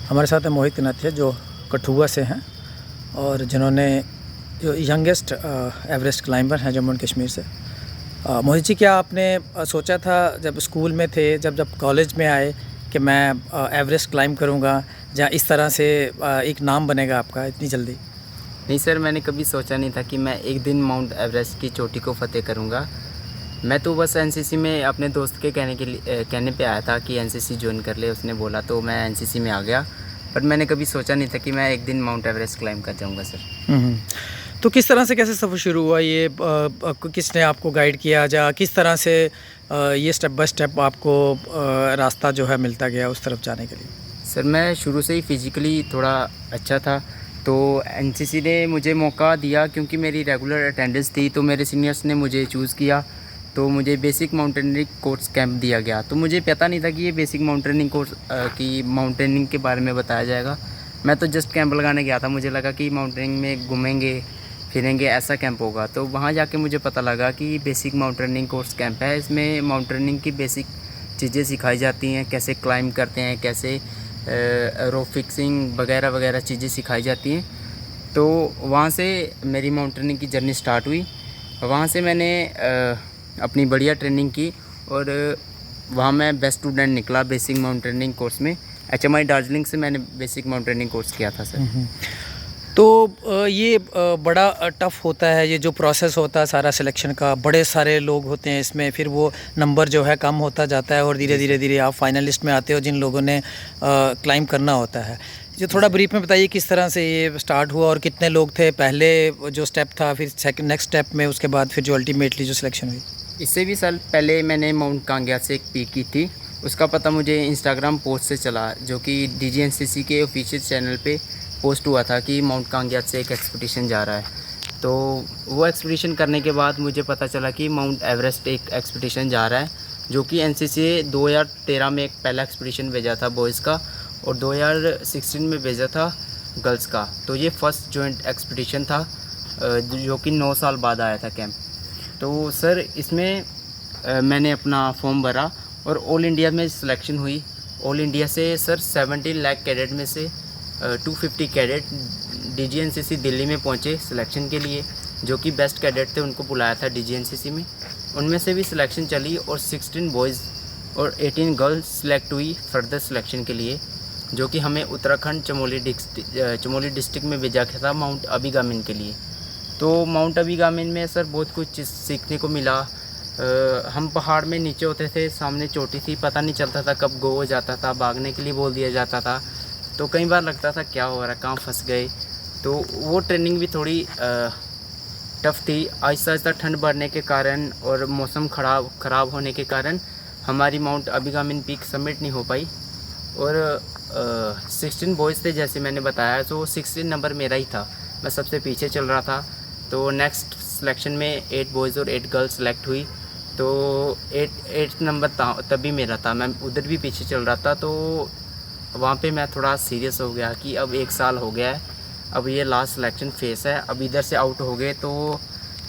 हमारे साथ है मोहित नथिया जो कठुआ से हैं और जिन्होंने जो यंगेस्ट एवरेस्ट क्लाइंबर हैं जम्मू एंड कश्मीर से। मोहित जी, क्या आपने सोचा था जब स्कूल में थे, जब कॉलेज में आए कि मैं एवरेस्ट क्लाइंब करूंगा, या इस तरह से एक नाम बनेगा आपका इतनी जल्दी? नहीं सर, मैंने कभी सोचा नहीं था कि मैं एक दिन माउंट एवरेस्ट की चोटी को फ़तेह करूंगा। मैं तो बस एनसीसी में अपने दोस्त के कहने पे आया था कि एनसीसी ज्वाइन कर ले, उसने बोला तो मैं एनसीसी में आ गया। बट मैंने कभी सोचा नहीं था कि मैं एक दिन माउंट एवरेस्ट क्लाइंब कर जाऊंगा सर। तो किस तरह से, कैसे सफ़र शुरू हुआ ये? किसने आपको गाइड किया, या किस तरह से ये स्टेप बाय स्टेप आपको रास्ता जो है मिलता गया उस तरफ जाने के लिए? सर, मैं शुरू से ही फिज़िकली थोड़ा अच्छा था, तो एनसीसी ने मुझे मौका दिया क्योंकि मेरी रेगुलर अटेंडेंस थी, तो मेरे सीनियर्स ने मुझे चूज़ किया। तो मुझे बेसिक माउंटेनियरिंग कोर्स कैंप दिया गया। तो मुझे पता नहीं था कि ये बेसिक माउंटेनियरिंग कोर्स की माउंटेनिंग के बारे में बताया जाएगा। मैं तो जस्ट कैंप लगाने गया था, मुझे लगा कि माउंटेनिंग में घूमेंगे फिरेंगे, ऐसा कैंप होगा। तो वहाँ जाके मुझे पता लगा कि बेसिक माउंटेनिंग कोर्स कैंप है। इसमें माउंटेनिंग की बेसिक चीज़ें सिखाई जाती हैं, कैसे क्लाइंब करते हैं, कैसे रो फिक्सिंग वगैरह वगैरह चीज़ें सिखाई जाती हैं। तो वहाँ से मेरी माउंटेनिंग की जर्नी स्टार्ट हुई। वहाँ से मैंने अपनी बढ़िया ट्रेनिंग की और वहाँ मैं बेस्ट स्टूडेंट निकला बेसिक माउंटेनिंग कोर्स में। HMI दार्जिलिंग से मैंने बेसिक माउंटेनिंग कोर्स किया था सर। तो ये बड़ा टफ़ होता है, ये जो प्रोसेस होता है सारा सिलेक्शन का, बड़े सारे लोग होते हैं इसमें, फिर वो नंबर जो है कम होता जाता है और धीरे धीरे आप फाइनलिस्ट में आते हो जिन लोगों ने क्लाइंब करना होता है। जो थोड़ा ब्रीफ में बताइए किस तरह से ये स्टार्ट हुआ और कितने लोग थे पहले जो स्टेप था, फिर सेकंड नेक्स्ट स्टेप में, उसके बाद फिर जो अल्टीमेटली जो सिलेक्शन हुई? इससे भी साल पहले मैंने माउंट कांग्या से एक पीक की थी। उसका पता मुझे इंस्टाग्राम पोस्ट से चला, जो कि DGNCC के ऑफिशियल चैनल पे पोस्ट हुआ था कि माउंट कांग्या से एक एक्सपीडिशन जा रहा है। तो वो एक्सपीडिशन करने के बाद मुझे पता चला कि माउंट एवरेस्ट एक एक्सपीडिशन जा रहा है, जो कि एनसीसी 2013 में एक पहला एक्सपीडिशन भेजा था बॉयज़ का और 2016 में भेजा था गर्ल्स का। तो ये फर्स्ट जॉइंट एक्सपीडिशन था जो कि 9 साल बाद आया था कैंप। तो सर इसमें मैंने अपना फॉर्म भरा और ऑल इंडिया में सिलेक्शन हुई। ऑल इंडिया से सर 17 लाख कैडेट में से 250 कैडेट DGNCC दिल्ली में पहुंचे सिलेक्शन के लिए, जो कि बेस्ट कैडेट थे, उनको बुलाया था DGNCC में। उनमें से भी सिलेक्शन चली और 16 बॉयज़ और 18 गर्ल्स सिलेक्ट हुई फर्दर सिलेक्शन के लिए, जो कि हमें उत्तराखंड चमोली डिस्ट्रिक्ट में भेजा गया था माउंट अभिगामिन के लिए। तो माउंट अभिगामिन में सर बहुत कुछ सीखने को मिला। हम पहाड़ में नीचे होते थे, सामने चोटी थी, पता नहीं चलता था कब गो हो जाता था, भागने के लिए बोल दिया जाता था। तो कई बार लगता था क्या हो रहा है, कहाँ फंस गए। तो वो ट्रेनिंग भी थोड़ी टफ़ थी। आहिस्ता आहिस्ता ठंड बढ़ने के कारण और मौसम ख़राब होने के कारण हमारी माउंट अभिगामिन पीक समिट नहीं हो पाई। और 16 बॉयज़ थे जैसे मैंने बताया, तो 16 नंबर मेरा ही था, मैं सबसे पीछे चल रहा था। तो नेक्स्ट सिलेक्शन में 8 बॉयज़ और 8 गर्ल्स सेलेक्ट हुई। तो 8 नंबर तभी मेरा था, मैं उधर भी पीछे चल रहा था। तो वहाँ पे मैं थोड़ा सीरियस हो गया कि अब 1 साल हो गया है, अब ये लास्ट सिलेक्शन फेस है, अब इधर से आउट हो गए तो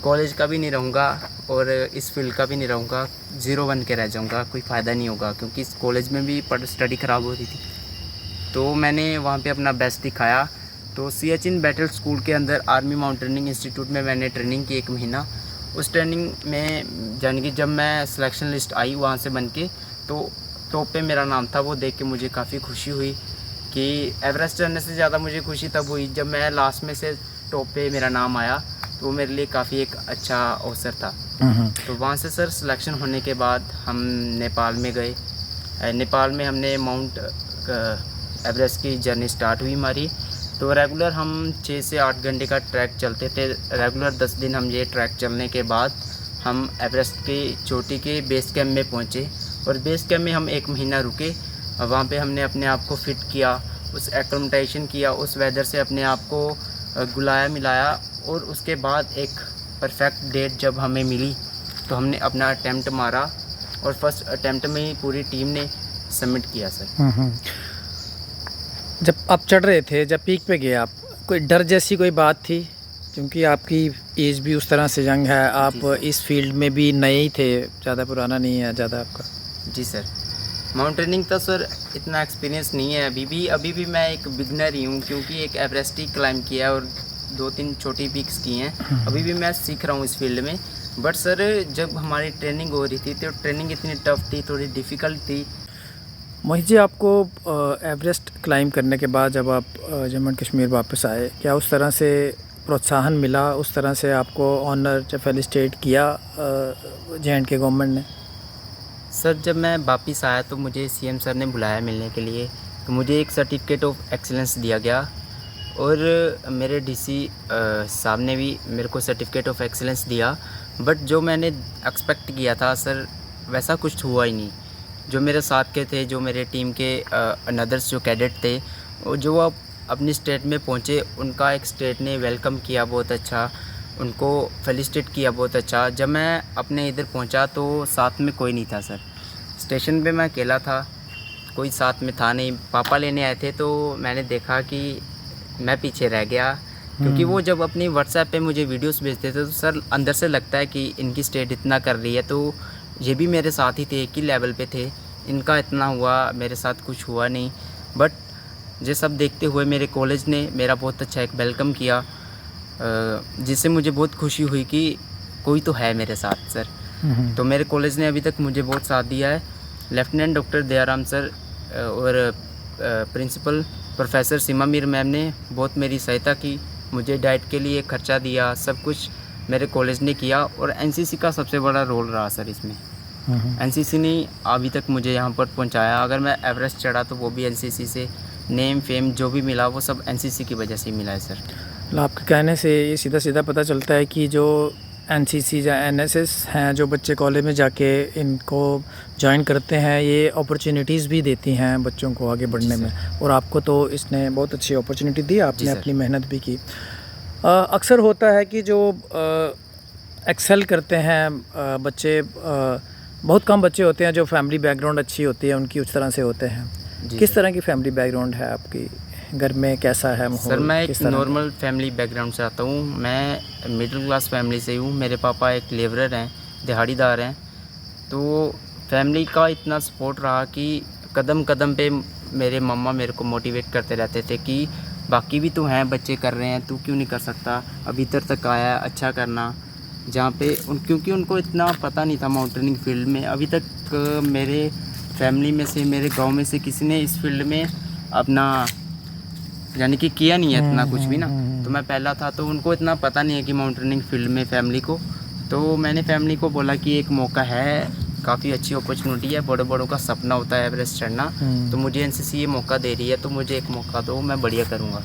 कॉलेज का भी नहीं रहूँगा और इस फील्ड का भी नहीं रहूँगा, 0 बन के रह जाऊँगा, कोई फ़ायदा नहीं होगा, क्योंकि इस कॉलेज में भी स्टडी ख़राब हो रही थी। तो मैंने वहाँ पे अपना बेस्ट दिखाया। तो सियाचिन बैटल स्कूल के अंदर आर्मी माउंटेनिंग इंस्टीट्यूट में मैंने ट्रेनिंग की 1 महीना। उस ट्रेनिंग में जान कि जब मैं सिलेक्शन लिस्ट आई वहाँ से बन के, तो टॉप पे मेरा नाम था। वो देख के मुझे काफ़ी खुशी हुई कि एवरेस्ट चढ़ने से ज़्यादा मुझे खुशी तब हुई जब मैं लास्ट में से टॉप पे मेरा नाम आया। तो वो मेरे लिए काफ़ी एक अच्छा अवसर था। तो वहाँ से सर सिलेक्शन होने के बाद हम नेपाल में गए। नेपाल में हमने माउंट एवरेस्ट की जर्नी स्टार्ट हुई हमारी। तो रेगुलर हम 6 से 8 घंटे का ट्रैक चलते थे। रेगुलर 10 दिन हम ये ट्रैक चलने के बाद हम एवरेस्ट की चोटी के बेस कैंप में पहुँचे और बेस कैंप में हम 1 महीना रुके। वहाँ पे हमने अपने आप को फिट किया, उस एक्लिमेटाइजेशन किया, उस वेदर से अपने आप को गुलाया मिलाया और उसके बाद एक परफेक्ट डेट जब हमें मिली तो हमने अपना अटैम्प्ट मारा और फर्स्ट अटैम्प्ट में ही पूरी टीम ने सबमिट किया सर। जब आप चढ़ रहे थे, जब पीक पे गए आप, कोई डर जैसी कोई बात थी? क्योंकि आपकी एज भी उस तरह से यंग है, आप इस फील्ड में भी नए ही थे, ज़्यादा पुराना नहीं है ज़्यादा आपका। जी सर। माउंटेनिंग तो सर इतना एक्सपीरियंस नहीं है अभी भी मैं एक बिगनर ही हूँ, क्योंकि एक एवरेस्ट ही क्लाइंब किया है और 2-3 छोटी पीक्स की हैं। अभी भी मैं सीख रहा हूँ इस फील्ड में। बट सर जब हमारी ट्रेनिंग हो रही थी तो ट्रेनिंग इतनी टफ थी, थोड़ी डिफ़िकल्ट थी। मोहित जी, आपको एवरेस्ट क्लाइंब करने के बाद जब आप जम्मू एंड कश्मीर वापस आए, क्या उस तरह से प्रोत्साहन मिला, उस तरह से आपको ऑनर या फेलिसिटेट किया जे.एंड.के गवर्नमेंट ने? सर जब मैं वापस आया तो मुझे सीएम सर ने बुलाया मिलने के लिए, तो मुझे एक सर्टिफिकेट ऑफ एक्सीलेंस दिया गया और मेरे डीसी साहब ने भी मेरे को सर्टिफिकेट ऑफ एक्सीलेंस दिया। बट जो मैंने एक्सपेक्ट किया था सर वैसा कुछ हुआ ही नहीं। जो मेरे साथ के थे, जो मेरे टीम के अनदर्स जो कैडेट थे, वो जो अब अपनी स्टेट में पहुँचे, उनका एक स्टेट ने वेलकम किया बहुत अच्छा, उनको फेलिसिटेट किया बहुत अच्छा। जब मैं अपने इधर पहुंचा तो साथ में कोई नहीं था सर, स्टेशन पे मैं अकेला था, कोई साथ में था नहीं। पापा लेने आए थे तो मैंने देखा कि मैं पीछे रह गया, क्योंकि वो जब अपनी व्हाट्सएप पे मुझे वीडियोस भेजते थे तो सर अंदर से लगता है कि इनकी स्टेट इतना कर रही है तो ये भी मेरे साथ ही थे, एक ही लेवल पे थे, इनका इतना हुआ, मेरे साथ कुछ हुआ नहीं। बट ये सब देखते हुए मेरे कॉलेज ने मेरा बहुत अच्छा एक वेलकम किया, जिससे मुझे बहुत खुशी हुई कि कोई तो है मेरे साथ सर। तो मेरे कॉलेज ने अभी तक मुझे बहुत साथ दिया है। लेफ्टिनेंट डॉक्टर दयाराम सर और प्रिंसिपल प्रोफेसर सीमा मीर मैम ने बहुत मेरी सहायता की, मुझे डाइट के लिए खर्चा दिया, सब कुछ मेरे कॉलेज ने किया। और एनसीसी का सबसे बड़ा रोल रहा सर इसमें। एनसीसी ने अभी तक मुझे यहाँ पर पहुँचाया। अगर मैं एवरेस्ट चढ़ा तो वो भी एनसीसी से, नेम फेम जो भी मिला वो सब एनसीसी की वजह से ही मिला है सर। मतलब आपके कहने से ये सीधा सीधा पता चलता है कि जो एनसीसी या एनएसएस हैं, जो बच्चे कॉलेज में जाके इनको ज्वाइन करते हैं, ये अपॉर्चुनिटीज़ भी देती हैं बच्चों को आगे बढ़ने में, और आपको तो इसने बहुत अच्छी अपॉर्चुनिटी दी, आपने अपनी मेहनत भी की। अक्सर होता है कि जो एक्सेल करते हैं बच्चे, बहुत कम बच्चे होते हैं जो फैमिली बैकग्राउंड अच्छी होती है उनकी, उस तरह से होते हैं। किस तरह की फैमिली बैकग्राउंड है आपकी, घर में कैसा है माहौल? सर मैं एक नॉर्मल फैमिली बैकग्राउंड से आता हूँ, मैं मिडिल क्लास फैमिली से हूँ। मेरे पापा एक लेबरर हैं, दिहाड़ीदार हैं। तो फैमिली का इतना सपोर्ट रहा कि कदम कदम पे मेरे मम्मा मेरे को मोटिवेट करते रहते थे कि बाकी भी तो हैं, बच्चे कर रहे हैं, तू क्यों नहीं कर सकता, अभी तक आया है, अच्छा करना। जहाँ पे क्योंकि उनको इतना पता नहीं था माउंटेनिंग फील्ड में, अभी तक मेरे फैमिली में से, मेरे गांव में से किसी ने इस फील्ड में अपना यानी कि किया नहीं है इतना कुछ भी ना। तो मैं पहला था, तो उनको इतना पता नहीं है कि माउंटेनिंग फील्ड में फैमिली को। तो मैंने फैमिली को बोला कि एक मौका है, काफ़ी अच्छी अपॉर्चुनिटी है, बड़े बड़ों का सपना होता है एवरेस्ट चढ़ना, तो मुझे एनसीसी ये मौका दे रही है, तो मुझे एक मौका दो, मैं बढ़िया करूँगा।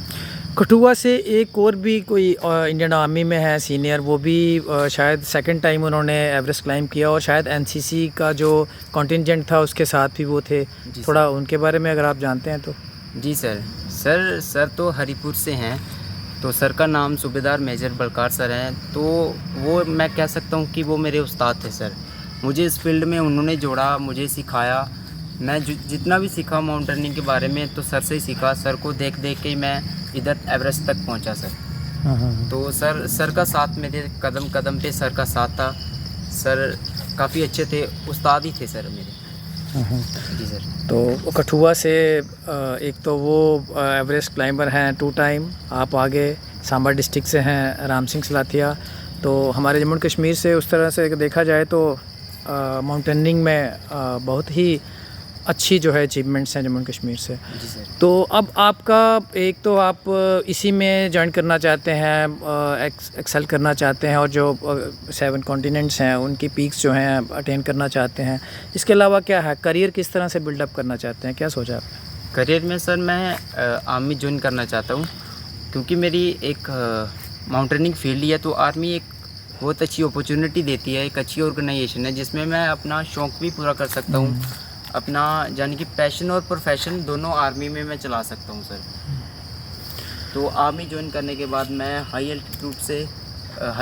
कठुआ से एक और भी कोई इंडियन आर्मी में है सीनियर, वो भी शायद सेकंड टाइम उन्होंने एवरेस्ट क्लाइंब किया, और शायद एनसीसी का जो कॉन्टिंजेंट था उसके साथ भी वो थे। थोड़ा उनके बारे में अगर आप जानते हैं तो। जी सर तो हरिपुर से हैं, तो सर का नाम सूबेदार मेजर बलकार सर हैं। तो वो मैं कह सकता हूँ कि वो मेरे उस्ताद थे सर। मुझे इस फील्ड में उन्होंने जोड़ा, मुझे सिखाया। मैं जितना भी सीखा माउंटेनिंग के बारे में तो सर से ही सीखा। सर को देख देख के मैं इधर एवरेस्ट तक पहुँचा सर। तो सर का साथ मेरे कदम कदम पे सर का साथ था। सर काफ़ी अच्छे थे, उस्ताद ही थे सर मेरे। जी सर। तो कठुआ से एक तो वो एवरेस्ट क्लाइंबर हैं 2 टाइम, आप आगे सांबा डिस्ट्रिक्ट से हैं राम सिंह सलाथिया। तो हमारे जम्मू कश्मीर से उस तरह से देखा जाए तो माउंटेनिंग में बहुत ही अच्छी जो है अचीवमेंट्स हैं जम्मू कश्मीर से। जी सर। तो अब आपका एक तो आप इसी में ज्वाइन करना चाहते हैं, एक्सेल करना चाहते हैं, और जो 7 कॉन्टिनेंट्स हैं उनकी पीक्स जो हैं अटेन करना चाहते हैं। इसके अलावा क्या है, करियर किस तरह से बिल्डअप करना चाहते हैं, क्या सोचा आपने? करियर में सर मैं आर्मी ज्वाइन करना चाहता हूँ, क्योंकि मेरी एक माउंटेनिंग फील्ड है, तो आर्मी एक बहुत अच्छी अपॉर्चुनिटी देती है, एक अच्छी ऑर्गेनाइजेशन है जिसमें मैं अपना शौक़ भी पूरा कर सकता हूँ, अपना यानी कि पैशन और प्रोफेशन दोनों आर्मी में मैं चला सकता हूँ सर। तो आर्मी ज्वाइन करने के बाद मैं हाई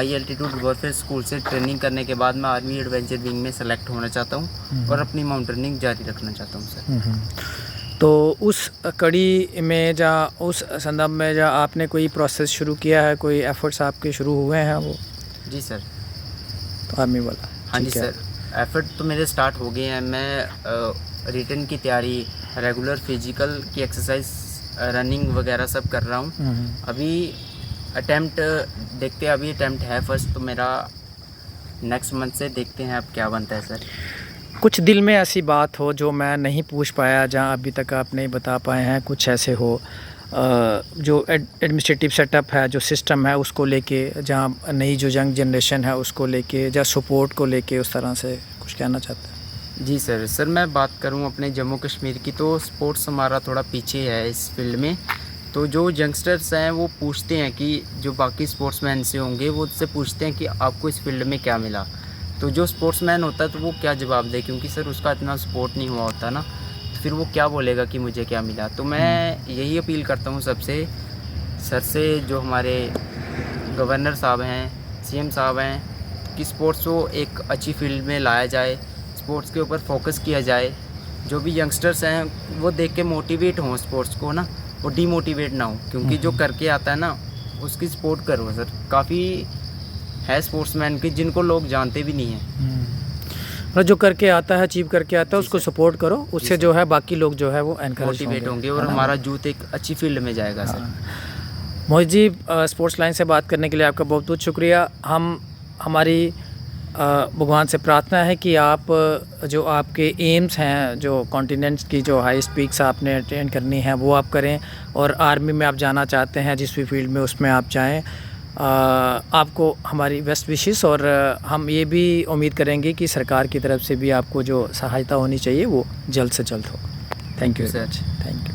एल्टीट्यूड वॉरफेयर स्कूल से ट्रेनिंग करने के बाद मैं आर्मी एडवेंचर विंग में सेलेक्ट होना चाहता हूँ और अपनी माउंटेनिंग जारी रखना चाहता हूँ सर। तो उस कड़ी में या उस संदर्भ में या आपने कोई प्रोसेस शुरू किया है, कोई एफर्ट्स आपके शुरू हुए हैं वो? जी सर। तो आर्मी वाला? हाँ जी सर, एफर्ट तो मेरे स्टार्ट हो गए हैं। मैं रिटन की तैयारी, रेगुलर फिजिकल की एक्सरसाइज, रनिंग वगैरह सब कर रहा हूँ। अभी अटेम्प्ट देखते हैं, अभी अटेम्प्ट है फर्स्ट, तो मेरा नेक्स्ट मंथ से देखते हैं अब क्या बनता है सर। कुछ दिल में ऐसी बात हो जो मैं नहीं पूछ पाया, जहाँ अभी तक आप नहीं बता पाए हैं, कुछ ऐसे हो जो एडमिनिस्ट्रेटिव सेटअप है, जो सिस्टम है उसको लेके, जहाँ नई जो यंग जनरेशन है उसको लेके, या सपोर्ट को लेके, उस तरह से कुछ कहना चाहते हैं? जी सर मैं बात करूं अपने जम्मू कश्मीर की, तो स्पोर्ट्स हमारा थोड़ा पीछे है इस फील्ड में। तो जो यंगस्टर्स हैं वो पूछते हैं कि जो बाकी स्पोर्ट्समैन से होंगे वो उससे पूछते हैं कि आपको इस फील्ड में क्या मिला। तो जो स्पोर्ट्समैन होता है तो वो क्या जवाब दे, क्योंकि सर उसका इतना सपोर्ट नहीं हुआ होता ना, तो फिर वो क्या बोलेगा कि मुझे क्या मिला। तो मैं यही अपील करता हूँ सबसे, सर से, जो हमारे गवर्नर साहब हैं, सीएम साहब हैं, कि स्पोर्ट्स को एक अच्छी फील्ड में लाया जाए, स्पोर्ट्स के ऊपर फोकस किया जाए। जो भी यंगस्टर्स हैं वो देख के मोटिवेट हों स्पोर्ट्स को ना, वो डीमोटिवेट ना हो, क्योंकि जो करके आता है ना उसकी सपोर्ट करो सर। काफ़ी है स्पोर्ट्समैन के जिनको लोग जानते भी नहीं हैं। मतलब जो करके आता है, अचीव करके आता है, उसको सपोर्ट करो, उससे जो है बाकी लोग जो है वो एनकरेज मोटिवेट होंगे और हमारा यूथ एक अच्छी फील्ड में जाएगा sir. Mohit ji, sports line से बात करने के लिए आपका बहुत बहुत शुक्रिया। हमारी भगवान से प्रार्थना है कि आप जो आपके एम्स हैं, जो कॉन्टिनेंट्स की जो हाई स्पीक्स आपने अटेंड करनी है वो आप करें, और आर्मी में आप जाना चाहते हैं, जिस भी फील्ड में उसमें आप जाएं। आपको हमारी बेस्ट विशेस, और हम ये भी उम्मीद करेंगे कि सरकार की तरफ से भी आपको जो सहायता होनी चाहिए वो जल्द से जल्द हो। Thank you sir. Thank you.